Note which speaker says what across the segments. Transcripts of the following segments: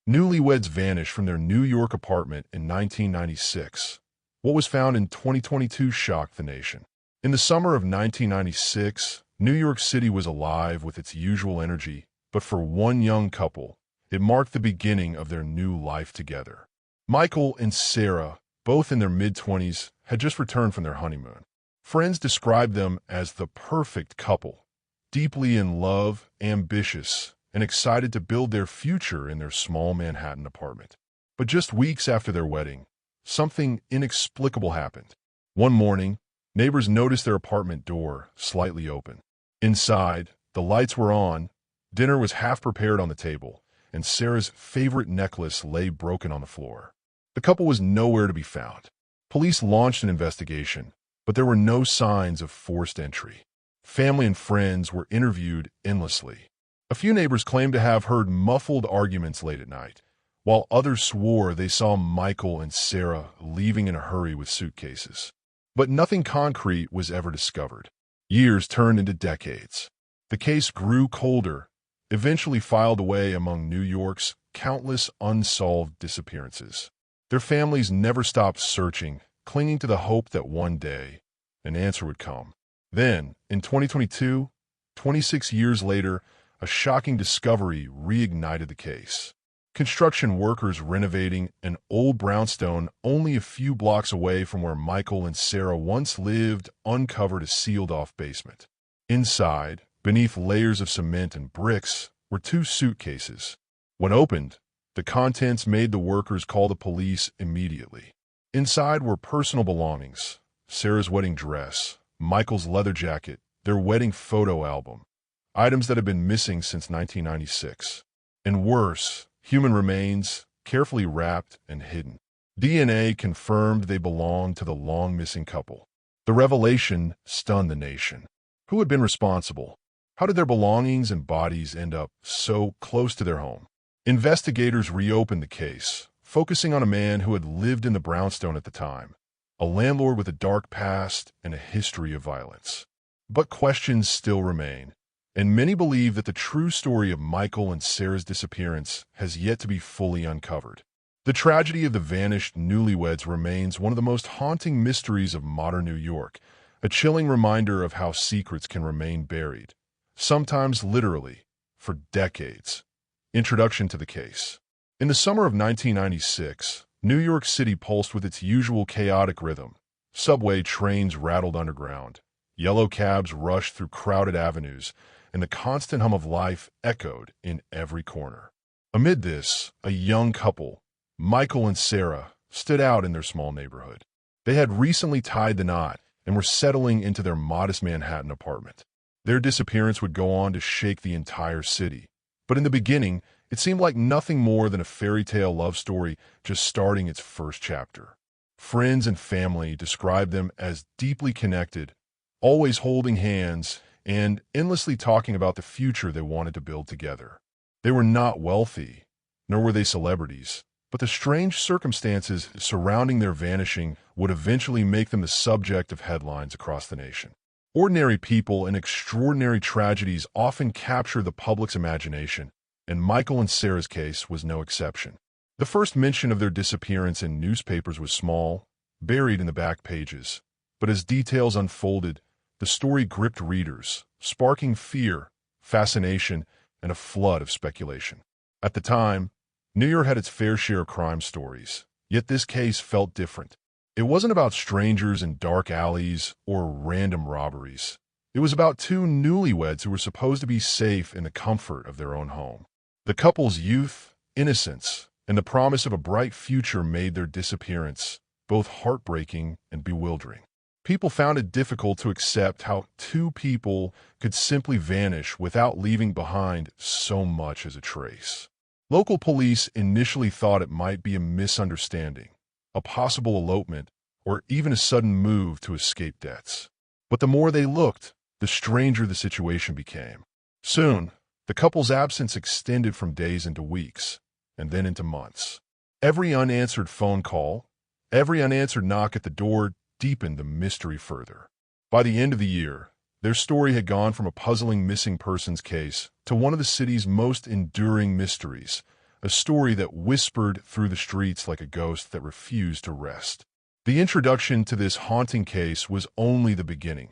Speaker 1: Newlyweds vanished from their New York apartment in 1996. What was found in 2022 shocked the nation. In the summer of 1996, New York City was alive with its usual energy, but for one young couple, it marked the beginning of their new life together. Michael and Sarah, both in their mid-20s, had just returned from their honeymoon. Friends described them as the perfect couple, deeply in love, ambitious, and excited to build their future in their small Manhattan apartment. But just weeks after their wedding, something inexplicable happened. One morning, neighbors noticed their apartment door slightly open. Inside, the lights were on, dinner was half prepared on the table, and Sarah's favorite necklace lay broken on the floor. The couple was nowhere to be found. Police launched an investigation, but there were no signs of forced entry. Family and friends were interviewed endlessly. A few neighbors claimed to have heard muffled arguments late at night, while others swore they saw Michael and Sarah leaving in a hurry with suitcases. But nothing concrete was ever discovered. Years turned into decades. The case grew colder, eventually filed away among New York's countless unsolved disappearances. Their families never stopped searching, clinging to the hope that one day an answer would come. Then, in 2022, 26 years later, a shocking discovery reignited the case. Construction workers renovating an old brownstone only a few blocks away from where Michael and Sarah once lived uncovered a sealed-off basement. Inside, beneath layers of cement and bricks, were two suitcases. When opened, the contents made the workers call the police immediately. Inside were personal belongings: Sarah's wedding dress, Michael's leather jacket, their wedding photo album, items that had been missing since 1996. And worse, human remains, carefully wrapped and hidden. DNA confirmed they belonged to the long-missing couple. The revelation stunned the nation. Who had been responsible? How did their belongings and bodies end up so close to their home? Investigators reopened the case, focusing on a man who had lived in the brownstone at the time, a landlord with a dark past and a history of violence. But questions still remain, and many believe that the true story of Michael and Sarah's disappearance has yet to be fully uncovered. The tragedy of the vanished newlyweds remains one of the most haunting mysteries of modern New York, a chilling reminder of how secrets can remain buried, sometimes literally, for decades. Introduction to the case. In the summer of 1996, New York City pulsed with its usual chaotic rhythm. Subway trains rattled underground, yellow cabs rushed through crowded avenues, and the constant hum of life echoed in every corner. Amid this, a young couple, Michael and Sarah, stood out in their small neighborhood. They had recently tied the knot and were settling into their modest Manhattan apartment. Their disappearance would go on to shake the entire city. But in the beginning, it seemed like nothing more than a fairy tale love story just starting its first chapter. Friends and family described them as deeply connected, always holding hands, and endlessly talking about the future they wanted to build together. They were not wealthy, nor were they celebrities, but the strange circumstances surrounding their vanishing would eventually make them the subject of headlines across the nation. Ordinary people and extraordinary tragedies often capture the public's imagination, and Michael and Sarah's case was no exception. The first mention of their disappearance in newspapers was small, buried in the back pages, but as details unfolded, the story gripped readers, sparking fear, fascination, and a flood of speculation. At the time, New York had its fair share of crime stories, yet this case felt different. It wasn't about strangers in dark alleys or random robberies. It was about two newlyweds who were supposed to be safe in the comfort of their own home. The couple's youth, innocence, and the promise of a bright future made their disappearance both heartbreaking and bewildering. People found it difficult to accept how two people could simply vanish without leaving behind so much as a trace. Local police initially thought it might be a misunderstanding, a possible elopement, or even a sudden move to escape debts. But the more they looked, the stranger the situation became. Soon, the couple's absence extended from days into weeks, and then into months. Every unanswered phone call, every unanswered knock at the door deepened the mystery further. By the end of the year, their story had gone from a puzzling missing persons case to one of the city's most enduring mysteries, a story that whispered through the streets like a ghost that refused to rest. The introduction to this haunting case was only the beginning,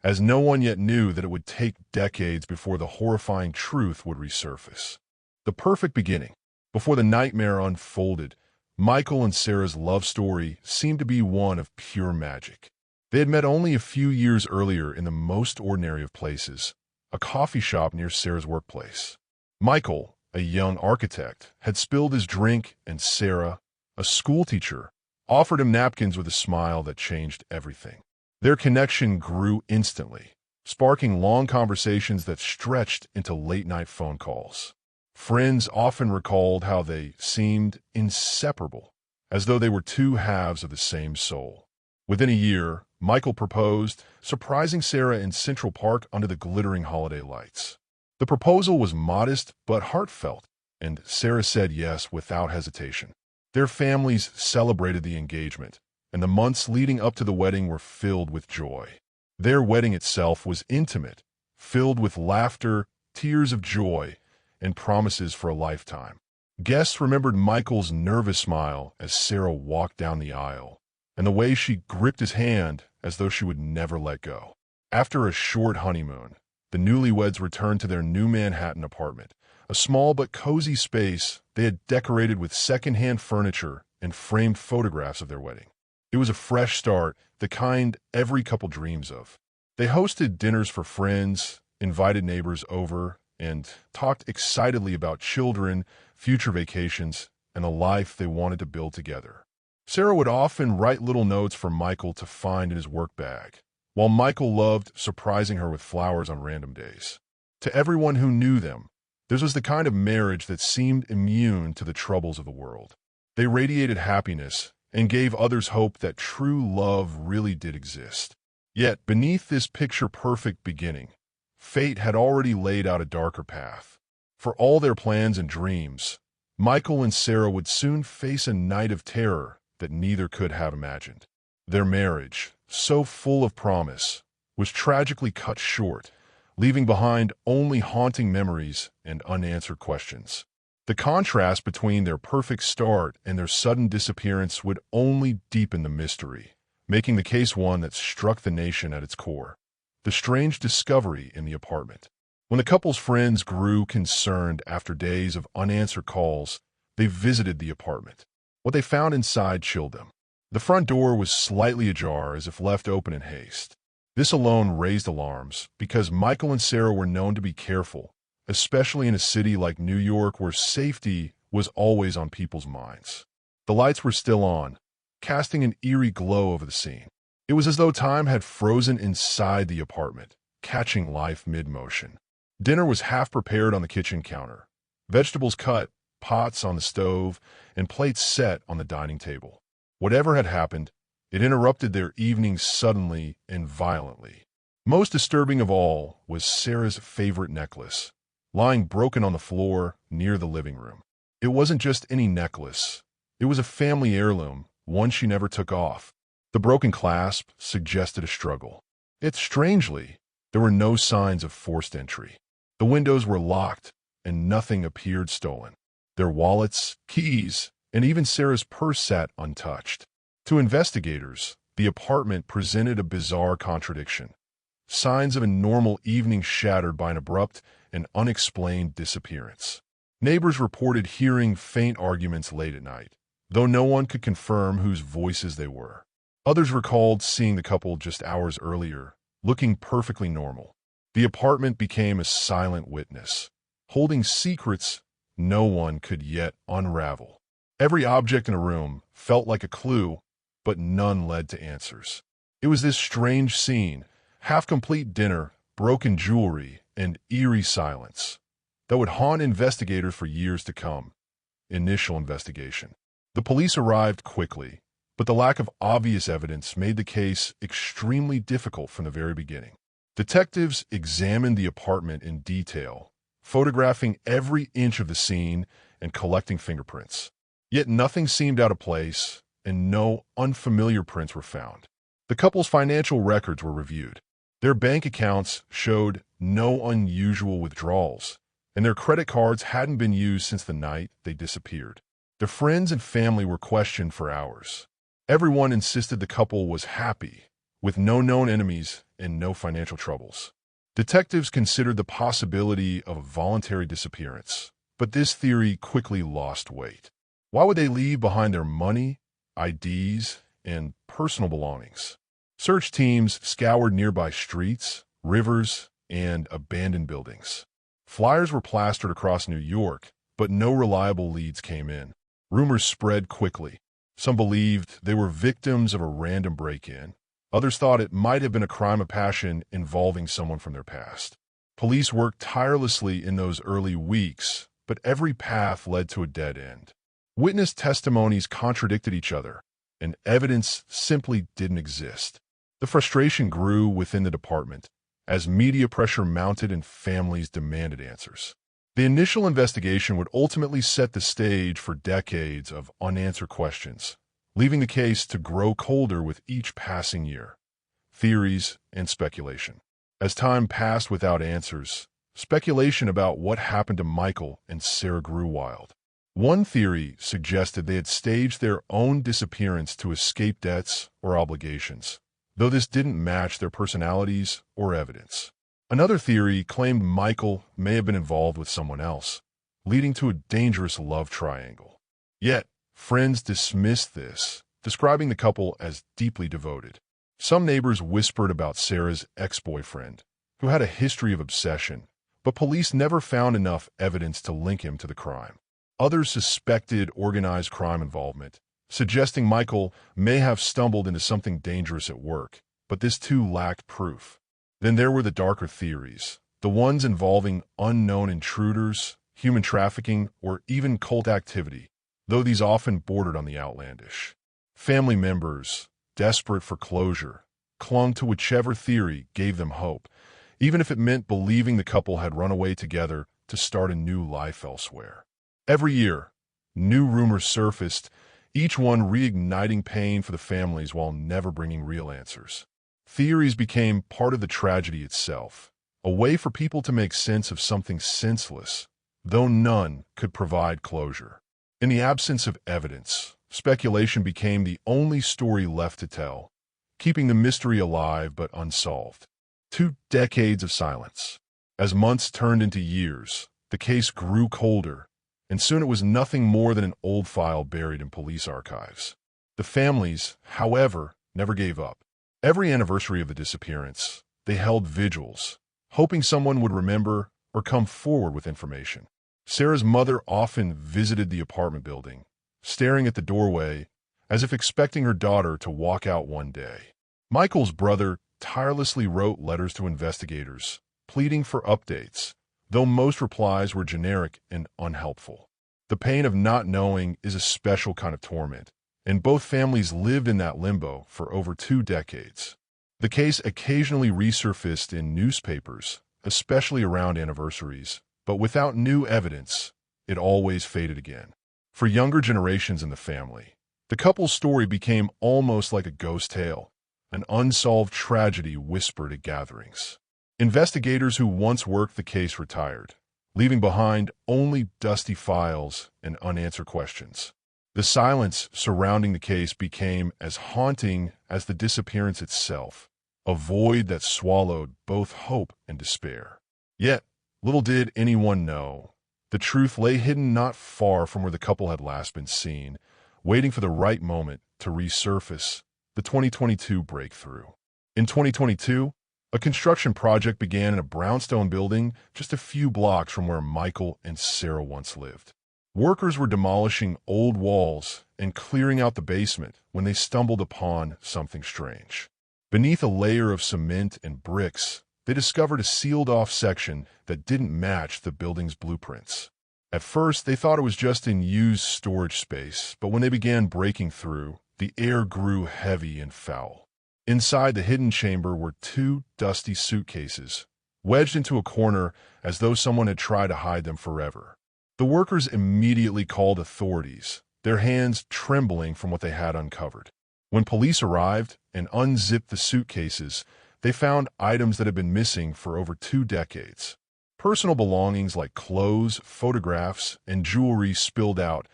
Speaker 1: as no one yet knew that it would take decades before the horrifying truth would resurface. The perfect beginning. Before the nightmare unfolded, Michael and Sarah's love story seemed to be one of pure magic. They had met only a few years earlier in the most ordinary of places, a coffee shop near Sarah's workplace. Michael, a young architect, had spilled his drink, and Sarah, a schoolteacher, offered him napkins with a smile that changed everything. Their connection grew instantly, sparking long conversations that stretched into late-night phone calls. Friends often recalled how they seemed inseparable, as though they were two halves of the same soul. Within a year, Michael proposed, surprising Sarah in Central Park under the glittering holiday lights. The proposal was modest but heartfelt, and Sarah said yes without hesitation. Their families celebrated the engagement, and the months leading up to the wedding were filled with joy. Their wedding itself was intimate, filled with laughter, tears of joy, and promises for a lifetime. Guests remembered Michael's nervous smile as Sarah walked down the aisle, and the way she gripped his hand as though she would never let go. After a short honeymoon, the newlyweds returned to their new Manhattan apartment, a small but cozy space they had decorated with second-hand furniture and framed photographs of their wedding. It was a fresh start, the kind every couple dreams of. They hosted dinners for friends, invited neighbors over, and talked excitedly about children, future vacations, and the life they wanted to build together. Sarah would often write little notes for Michael to find in his work bag, while Michael loved surprising her with flowers on random days. To everyone who knew them, this was the kind of marriage that seemed immune to the troubles of the world. They radiated happiness and gave others hope that true love really did exist. Yet, beneath this picture-perfect beginning, fate had already laid out a darker path. For all their plans and dreams, Michael and Sarah would soon face a night of terror that neither could have imagined. Their marriage, so full of promise, was tragically cut short, leaving behind only haunting memories and unanswered questions. The contrast between their perfect start and their sudden disappearance would only deepen the mystery, making the case one that struck the nation at its core. The strange discovery in the apartment. When the couple's friends grew concerned after days of unanswered calls, they visited the apartment. What they found inside chilled them. The front door was slightly ajar as if left open in haste. This alone raised alarms because Michael and Sarah were known to be careful, especially in a city like New York where safety was always on people's minds. The lights were still on, casting an eerie glow over the scene. It was as though time had frozen inside the apartment, catching life mid-motion. Dinner was half prepared on the kitchen counter, vegetables cut, pots on the stove, and plates set on the dining table. Whatever had happened, it interrupted their evenings suddenly and violently. Most disturbing of all was Sarah's favorite necklace, lying broken on the floor near the living room. It wasn't just any necklace. It was a family heirloom, one she never took off. The broken clasp suggested a struggle. Yet strangely, there were no signs of forced entry. The windows were locked, and nothing appeared stolen. Their wallets, keys, and even Sarah's purse sat untouched. To investigators, the apartment presented a bizarre contradiction. Signs of a normal evening shattered by an abrupt and unexplained disappearance. Neighbors reported hearing faint arguments late at night, though no one could confirm whose voices they were. Others recalled seeing the couple just hours earlier, looking perfectly normal. The apartment became a silent witness, holding secrets no one could yet unravel. Every object in a room felt like a clue, but none led to answers. It was this strange scene, half-complete dinner, broken jewelry, and eerie silence, that would haunt investigators for years to come. Initial investigation. The police arrived quickly, but the lack of obvious evidence made the case extremely difficult from the very beginning. Detectives examined the apartment in detail, photographing every inch of the scene and collecting fingerprints. Yet nothing seemed out of place, and no unfamiliar prints were found. The couple's financial records were reviewed. Their bank accounts showed no unusual withdrawals, and their credit cards hadn't been used since the night they disappeared. Their friends and family were questioned for hours. Everyone insisted the couple was happy, with no known enemies and no financial troubles. Detectives considered the possibility of a voluntary disappearance, but this theory quickly lost weight. Why would they leave behind their money, IDs, and personal belongings? Search teams scoured nearby streets, rivers, and abandoned buildings. Flyers were plastered across New York, but no reliable leads came in. Rumors spread quickly. Some believed they were victims of a random break-in. Others thought it might have been a crime of passion involving someone from their past. Police worked tirelessly in those early weeks, but every path led to a dead end. Witness testimonies contradicted each other, and evidence simply didn't exist. The frustration grew within the department as media pressure mounted and families demanded answers. The initial investigation would ultimately set the stage for decades of unanswered questions, leaving the case to grow colder with each passing year. Theories and speculation. As time passed without answers, speculation about what happened to Michael and Sarah grew wild. One theory suggested they had staged their own disappearance to escape debts or obligations, though this didn't match their personalities or evidence. Another theory claimed Michael may have been involved with someone else, leading to a dangerous love triangle. Yet, friends dismissed this, describing the couple as deeply devoted. Some neighbors whispered about Sarah's ex-boyfriend, who had a history of obsession, but police never found enough evidence to link him to the crime. Others suspected organized crime involvement, suggesting Michael may have stumbled into something dangerous at work, but this too lacked proof. Then there were the darker theories, the ones involving unknown intruders, human trafficking, or even cult activity, though these often bordered on the outlandish. Family members, desperate for closure, clung to whichever theory gave them hope, even if it meant believing the couple had run away together to start a new life elsewhere. Every year, new rumors surfaced, each one reigniting pain for the families while never bringing real answers. Theories became part of the tragedy itself, a way for people to make sense of something senseless, though none could provide closure. In the absence of evidence, speculation became the only story left to tell, keeping the mystery alive but unsolved. 2 decades of silence. As months turned into years, the case grew colder, and soon it was nothing more than an old file buried in police archives. The families, however, never gave up. Every anniversary of the disappearance, they held vigils, hoping someone would remember or come forward with information. Sarah's mother often visited the apartment building, staring at the doorway as if expecting her daughter to walk out one day. Michael's brother tirelessly wrote letters to investigators, pleading for updates, though most replies were generic and unhelpful. The pain of not knowing is a special kind of torment, and both families lived in that limbo for over 2 decades. The case occasionally resurfaced in newspapers, especially around anniversaries, but without new evidence, it always faded again. For younger generations in the family, the couple's story became almost like a ghost tale, an unsolved tragedy whispered at gatherings. Investigators who once worked the case retired, leaving behind only dusty files and unanswered questions. The silence surrounding the case became as haunting as the disappearance itself, a void that swallowed both hope and despair. Yet, little did anyone know, the truth lay hidden not far from where the couple had last been seen, waiting for the right moment to resurface. The 2022 breakthrough. In 2022, a construction project began in a brownstone building just a few blocks from where Michael and Sarah once lived. Workers were demolishing old walls and clearing out the basement when they stumbled upon something strange. Beneath a layer of cement and bricks, they discovered a sealed-off section that didn't match the building's blueprints. At first, they thought it was just in used storage space, but when they began breaking through, the air grew heavy and foul. Inside the hidden chamber were 2 dusty suitcases, wedged into a corner as though someone had tried to hide them forever. The workers immediately called authorities, their hands trembling from what they had uncovered. When police arrived and unzipped the suitcases, they found items that had been missing for over 2 decades. Personal belongings like clothes, photographs, and jewelry spilled out,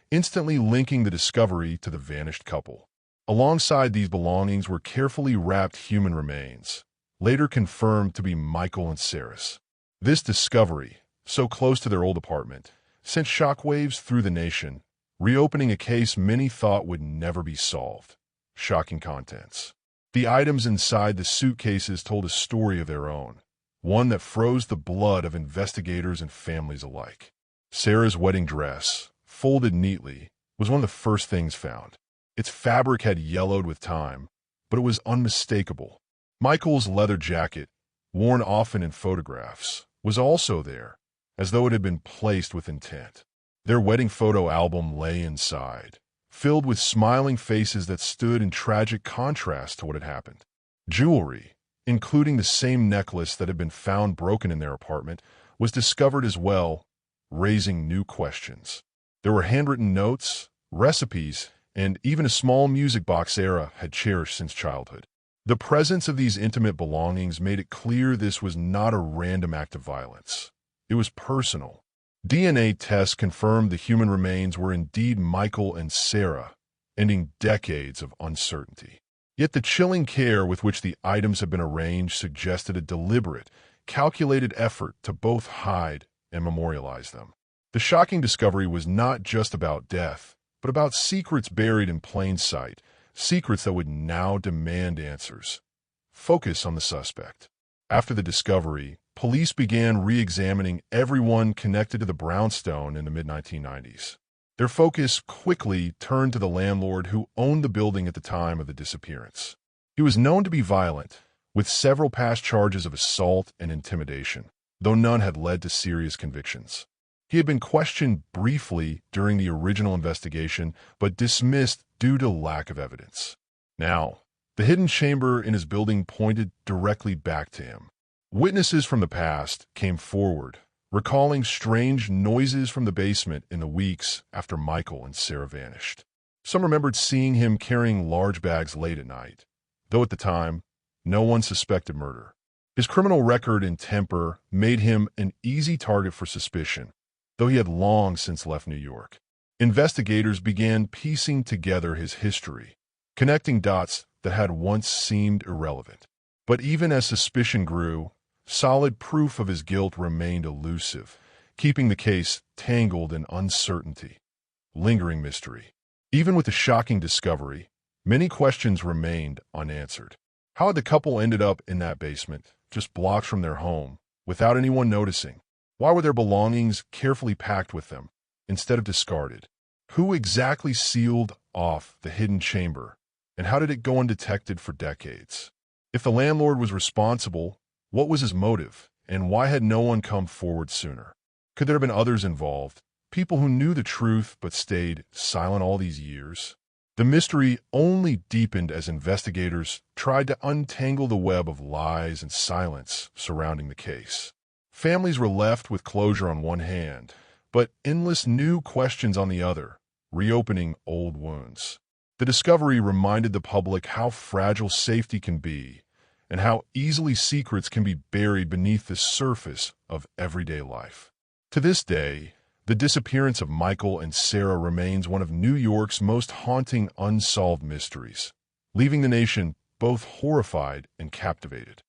Speaker 1: instantly linking the discovery to the vanished couple. Alongside these belongings were carefully wrapped human remains, later confirmed to be Michael and Sarah's. This discovery, so close to their old apartment, sent shockwaves through the nation, reopening a case many thought would never be solved. Shocking contents. The items inside the suitcases told a story of their own, one that froze the blood of investigators and families alike. Sarah's wedding dress, folded neatly, was one of the first things found. Its fabric had yellowed with time, but it was unmistakable. Michael's leather jacket, worn often in photographs, was also there, as though it had been placed with intent. Their wedding photo album lay inside, filled with smiling faces that stood in tragic contrast to what had happened. Jewelry, including the same necklace that had been found broken in their apartment, was discovered as well, raising new questions. There were handwritten notes, recipes, and even a small music box Sarah had cherished since childhood. The presence of these intimate belongings made it clear this was not a random act of violence. It was personal. DNA tests confirmed the human remains were indeed Michael and Sarah, ending decades of uncertainty. Yet the chilling care with which the items had been arranged suggested a deliberate, calculated effort to both hide and memorialize them. The shocking discovery was not just about death, but about secrets buried in plain sight, secrets that would now demand answers. Focus on the suspect. After the discovery, police began re-examining everyone connected to the brownstone in the mid-1990s. Their focus quickly turned to the landlord who owned the building at the time of the disappearance. He was known to be violent, with several past charges of assault and intimidation, though none had led to serious convictions. He had been questioned briefly during the original investigation, but dismissed due to lack of evidence. Now, the hidden chamber in his building pointed directly back to him. Witnesses from the past came forward, recalling strange noises from the basement in the weeks after Michael and Sarah vanished. Some remembered seeing him carrying large bags late at night, though at the time, no one suspected murder. His criminal record and temper made him an easy target for suspicion, though he had long since left New York. Investigators began piecing together his history, connecting dots that had once seemed irrelevant. But even as suspicion grew, solid proof of his guilt remained elusive, keeping the case tangled in uncertainty. Lingering mystery. Even with the shocking discovery, many questions remained unanswered. How had the couple ended up in that basement, just blocks from their home, without anyone noticing? Why were their belongings carefully packed with them, instead of discarded? Who exactly sealed off the hidden chamber, and how did it go undetected for decades? If the landlord was responsible, what was his motive, and why had no one come forward sooner? Could there have been others involved, people who knew the truth but stayed silent all these years? The mystery only deepened as investigators tried to untangle the web of lies and silence surrounding the case. Families were left with closure on one hand, but endless new questions on the other, reopening old wounds. The discovery reminded the public how fragile safety can be, and how easily secrets can be buried beneath the surface of everyday life. To this day, the disappearance of Michael and Sarah remains one of New York's most haunting unsolved mysteries, leaving the nation both horrified and captivated.